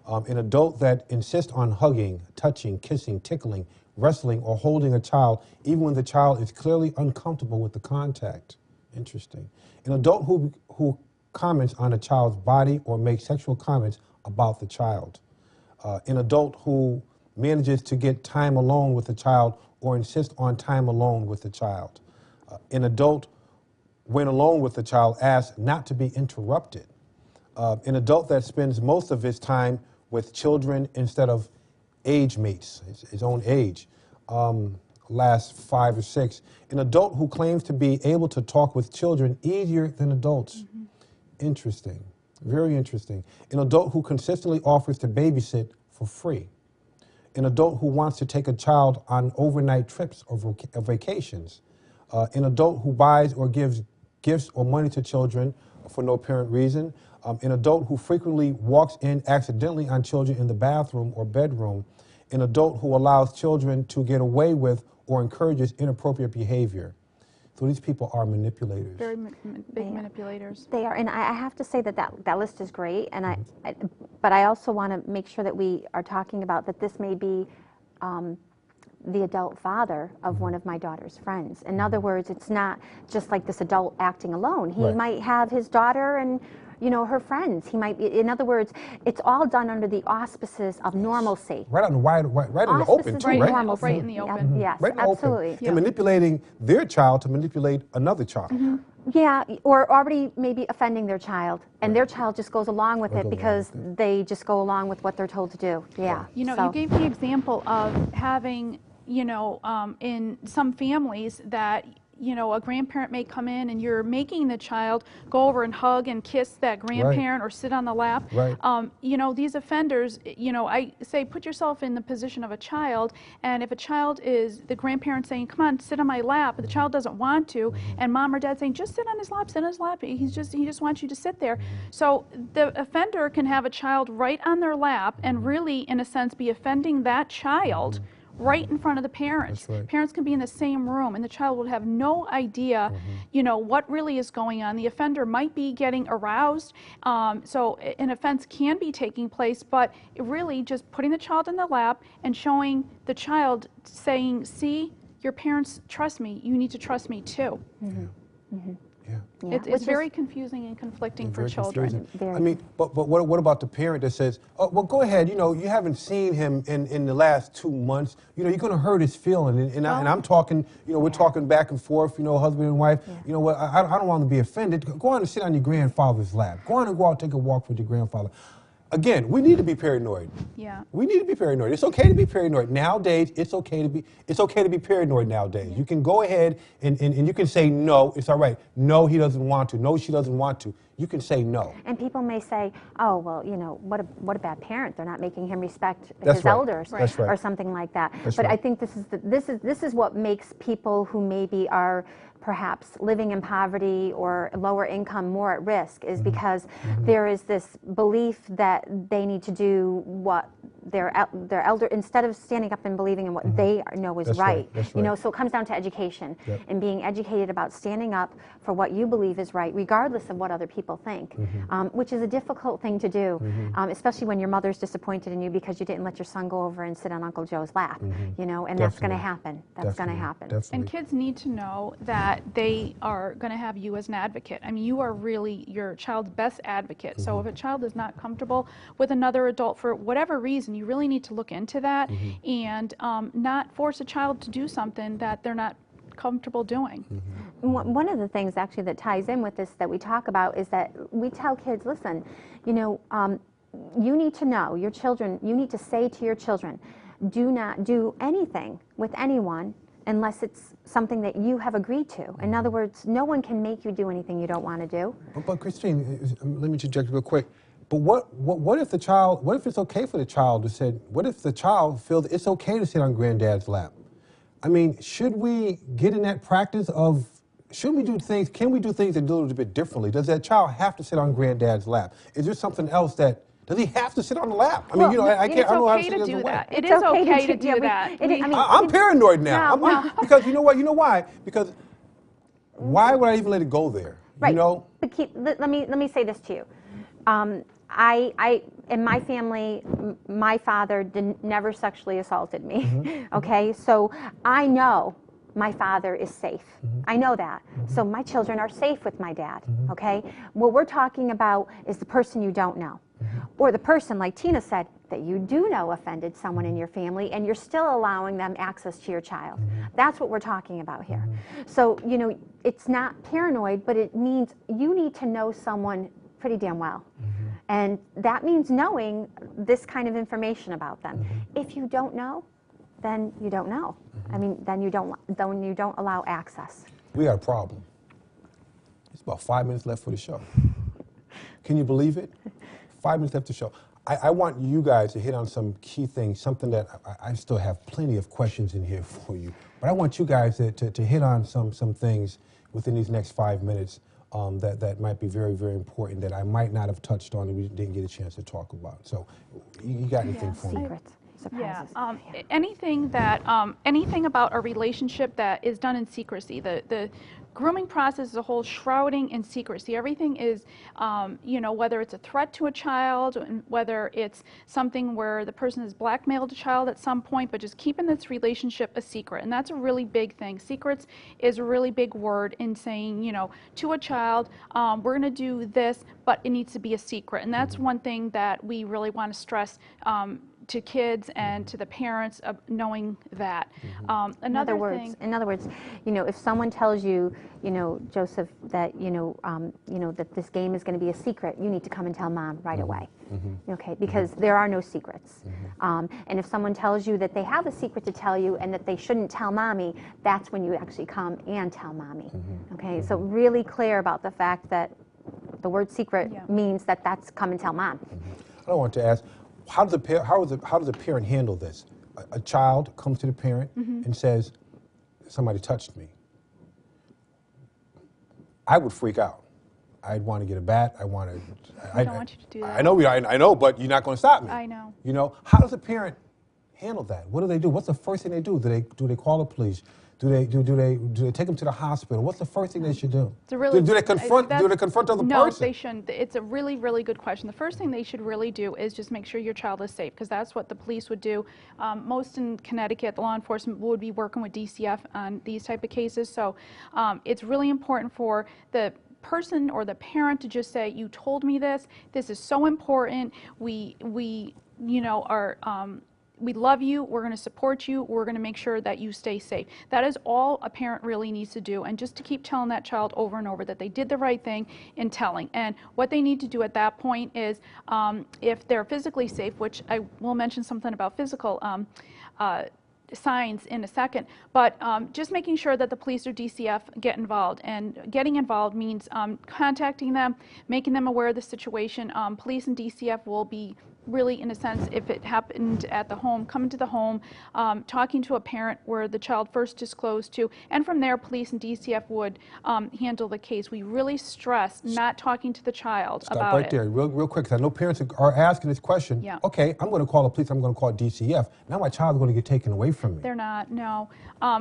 An adult that insists on hugging, touching, kissing, tickling, wrestling, or holding a child, even when the child is clearly uncomfortable with the contact. Interesting. An adult who comments on a child's body or makes sexual comments about the child. An adult who manages to get time alone with the child or insists on time alone with the child. An adult, when alone with the child, asks not to be interrupted. An adult that spends most of his time with children instead of age mates, his own age. Last 5 or 6. An adult who claims to be able to talk with children easier than adults. Interesting. Very interesting. An adult who consistently offers to babysit for free. An adult who wants to take a child on overnight trips or vacations. An adult who buys or gives gifts or money to children for no apparent reason. An adult who frequently walks in accidentally on children in the bathroom or bedroom. An adult who allows children to get away with or encourages inappropriate behavior. So these people are manipulators. Very big manipulators. They are, and I have to say that list is great, and but I also want to make sure that we are talking about that this may be the adult father of one of my daughter's friends. In other words, it's not just like this adult acting alone. He might have his daughter and, you know, her friends. He might be, in other words, it's all done under the auspices of normalcy. Right out in the right in the open too, right? Normalcy. Right in the open. Yes, Right in the absolutely. open. And manipulating their child to manipulate another child. Yeah, or already maybe offending their child, and their child just goes along with it because they just go along with what they're told to do. Yeah. You know, so. you gave the example of having, you know, in some families that, you know, a grandparent may come in and you're making the child go over and hug and kiss that grandparent or sit on the lap. You know, these offenders, you know, I say put yourself in the position of a child, and if a child is the grandparent saying, come on, sit on my lap, but the child doesn't want to, and mom or dad saying, just sit on his lap, sit on his lap, he just wants you to sit there. So the offender can have a child right on their lap and really, in a sense, be offending that child right in front of the parents. That's right. Parents can be in the same room, and the child will have no idea, you know, what really is going on. The offender might be getting aroused, so an offense can be taking place, but it really just putting the child in the lap and showing the child, saying, see, your parents trust me, you need to trust me too. Yeah. It's very confusing and conflicting for children. I mean, but what about the parent that says, oh, well, go ahead, you know, you haven't seen him in the last 2 months, you know, you're going to hurt his feeling. And I'm talking, you know, we're talking back and forth, you know, husband and wife. You know what, I don't want to be offended. Go on and sit on your grandfather's lap. Go on and go out and take a walk with your grandfather. Again, we need to be paranoid. Yeah. We need to be paranoid. It's okay to be paranoid. Nowadays, it's okay to be paranoid nowadays. You can go ahead and you can say, no, it's all right. No, he doesn't want to. No, she doesn't want to. you can say no. And people may say, oh, well, you know, what a bad parent. They're not making him respect That's his right. elders That's right. or something like that. That's But I right. think this is what makes people who maybe are perhaps living in poverty or lower income more at risk, is because there is this belief that they need to do what their elder, instead of standing up and believing in what they know is That's right. That's You know, right. so it comes down to education Yep. and being educated about standing up for what you believe is right, regardless of what other people think, which is a difficult thing to do, especially when your mother's disappointed in you because you didn't let your son go over and sit on Uncle Joe's lap, you know, and that's going to Definitely. happen. That's going to Definitely. happen. Definitely. And kids need to know that they are going to have you as an advocate. I mean, you are really your child's best advocate. So if a child is not comfortable with another adult for whatever reason, you really need to look into that and not force a child to do something that they're not comfortable doing. One of the things actually that ties in with this that we talk about is that we tell kids, listen, you know, you need to know, your children, you need to say to your children, do not do anything with anyone unless it's something that you have agreed to. In other words, no one can make you do anything you don't want to do. But Christine, let me interject real quick. But what if the child? What if it's okay for the child to sit? What if the child feels it's okay to sit on granddad's lap? I mean, should we get in that practice of? Should we do things? Can we do things a little bit differently? Does that child have to sit on granddad's lap? Is there something else that? Does he have to sit on the lap? I mean, you know, I can't. It's I don't know how to okay say to it do other way. that. It It's is okay to okay to do- yeah, do we- that. it- I mean, I'm paranoid now. No. Because you know what? You know why? Because why would I even let it go there? Right. You know? But let me say this to you. In my family, my father never sexually assaulted me. Okay, so I know my father is safe. I know that. So my children are safe with my dad. Okay, what we're talking about is the person you don't know, or the person, like Tina said, that you do know offended someone in your family, and you're still allowing them access to your child. That's what we're talking about here. So, you know, it's not paranoid, but it means you need to know someone pretty damn well. And that means knowing this kind of information about them. If you don't know, then you don't know. I mean, then you don't allow access. We got a problem. It's about 5 minutes left for the show. Can you believe it? 5 minutes left to show. I want you guys to hit on some key things, something that I still have plenty of questions in here for you. But I want you guys to hit on some things within these next 5 minutes that might be very, very important that I might not have touched on and we didn't get a chance to talk about. So you got anything for me? Secrets, Yeah, surprises. anything that, anything about a relationship that is done in secrecy, the grooming process is a whole shrouding in secrecy. Everything is, you know, whether it's a threat to a child, and whether it's something where the person has blackmailed a child at some point, but just keeping this relationship a secret. And that's a really big thing. Secrets is a really big word in saying, you know, to a child, we're going to do this, but it needs to be a secret. And that's one thing that we really want to stress to kids and to the parents of knowing that. In other words, you know, if someone tells you, you know, Joseph, that you know that this game is going to be a secret, you need to come and tell mom right away. Okay, because there are no secrets. And if someone tells you that they have a secret to tell you and that they shouldn't tell mommy, that's when you actually come and tell mommy. Okay, so really clear about the fact that the word secret means that that's come and tell mom. I want to ask, how does a parent handle this? A child comes to the parent and says, somebody touched me. I would freak out. I'd want to get a bat. I don't want you to do that. I know, but you're not going to stop me. I know. You know, how does a parent handle that? What do they do? What's the first thing they do? Do they call the police? Do they take them to the hospital? What's the first thing they should do? It's a really, do they confront the other no, person? they shouldn't. It's a really, really good question. The first thing they should really do is just make sure your child is safe, because that's what the police would do. Most in Connecticut, the law enforcement would be working with DCF on these type of cases. So it's really important for the person or the parent to just say, you told me this. This is so important. We you know, are we love you, we're going to support you, we're going to make sure that you stay safe. That is all a parent really needs to do, and just to keep telling that child over and over that they did the right thing in telling. And what they need to do at that point is, if they're physically safe, which I will mention something about physical, signs in a second, but just making sure that the police or DCF get involved. And getting involved means contacting them, making them aware of the situation. Police and DCF will be really, in a sense, if it happened at the home, coming to the home, talking to a parent where the child first disclosed to, and from there, police and DCF would handle the case. We really stress not talking to the child Stop about right it. there, real quick, because I know parents are asking this question. Yeah. Okay, I'm going to call the police, I'm going to call DCF. Now my child's going to get taken away from me. They're not, no.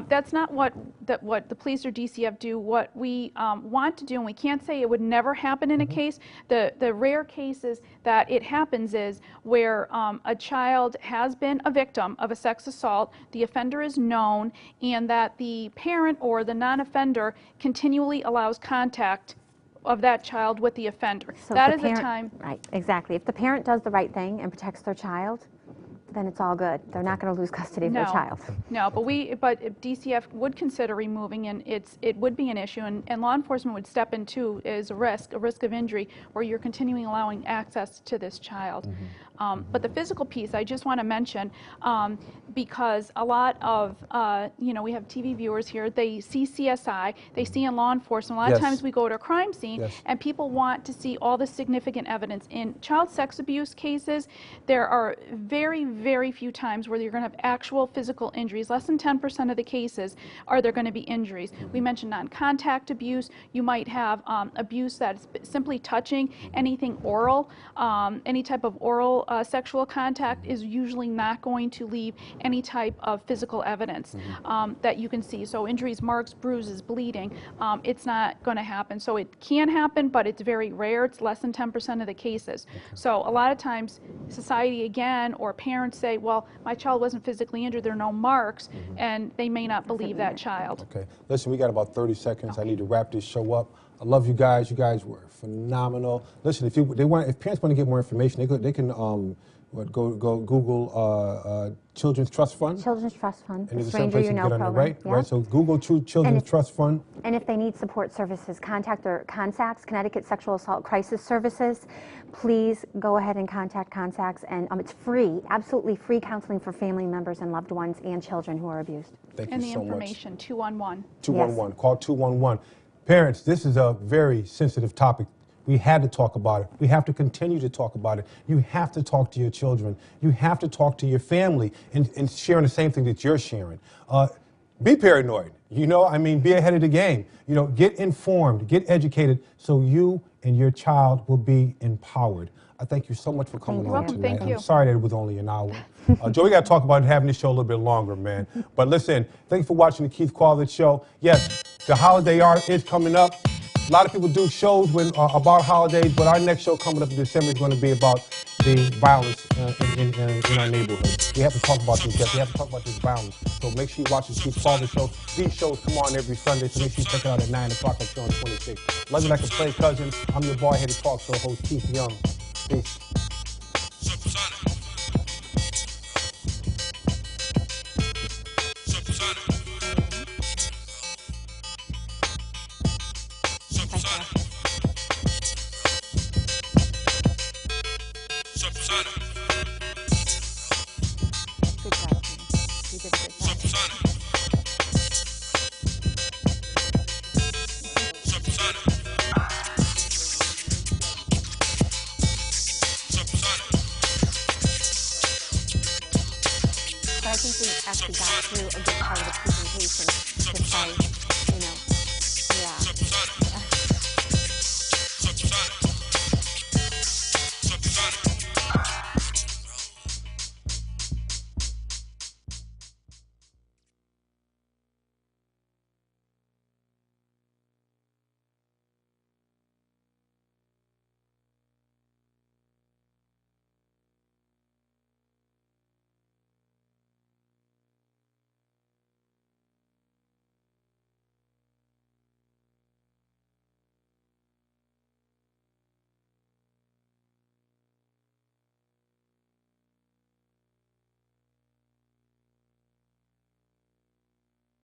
That's not what the police or DCF do. What we want to do, and we can't say it would never happen in a case, the rare cases that it happens is where a child has been a victim of a sex assault, the offender is known, and that the parent or the non-offender continually allows contact of that child with the offender. So That if is the a parent- time. Right, exactly. If the parent does the right thing and protects their child, then it's all good. They're not going to lose custody of their child. No, but if DCF would consider removing, and it would be an issue, and law enforcement would step in too, is a risk of injury, where you're continuing allowing access to this child. But the physical piece, I just want to mention, because a lot of, we have TV viewers here, they see CSI, they see in law enforcement, a lot of Yes. times we go to a crime scene, Yes. and people want to see all the significant evidence. In child sex abuse cases, there are very, very few times where you're going to have actual physical injuries. Less than 10% of the cases are there going to be injuries. We mentioned non-contact abuse. You might have abuse that's simply touching. Anything oral, any type of oral sexual contact is usually not going to leave any type of physical evidence that you can see. So injuries, marks, bruises, bleeding, it's not going to happen. So it can happen, but it's very rare. It's less than 10% of the cases. So a lot of times society again or parents say, well, my child wasn't physically injured, there are no marks, and they may not believe that child. Okay, listen, we got about 30 seconds. I need to wrap this show up. I love you guys. You guys were phenomenal. Listen, if parents want to get more information, they can go Google Children's Trust Fund. Children's Trust Fund, And the there's a certain Stranger place You you Know can get on there, program. right? Right. So Google Children's if- Trust Fund. And if they need support services, contact their CONSACS, Connecticut Sexual Assault Crisis Services. Please go ahead and contact CONSACS, and it's free, absolutely free counseling for family members and loved ones and children who are abused. Thank And you the so much. information, 211. 211. Call 211. Parents, this is a very sensitive topic. We had to talk about it. We have to continue to talk about it. You have to talk to your children. You have to talk to your family and sharing the same thing that you're sharing. Be paranoid. Be ahead of the game. Get informed, get educated so you and your child will be empowered. I thank you so much for coming Thank on you. tonight. Thank you. I'm sorry that it was only an hour. Joe, we got to talk about having this show a little bit longer, man. But listen, thank you for watching the Keith Quality Show. Yes, the holiday art is coming up. A lot of people do shows about holidays, but our next show coming up in December is going to be about the violence in our neighborhood. We have to talk about this. We have to talk about this violence. So make sure you watch the Keith Quality Show. These shows come on every Sunday, so make sure you check it out at 9 o'clock on Channel 26. Love you like a play cousin. I'm your boy-headed talk show host, Keith Young. Peace. Good job, Tim. You did a good job. But I think we actually got through a good part of the presentation just by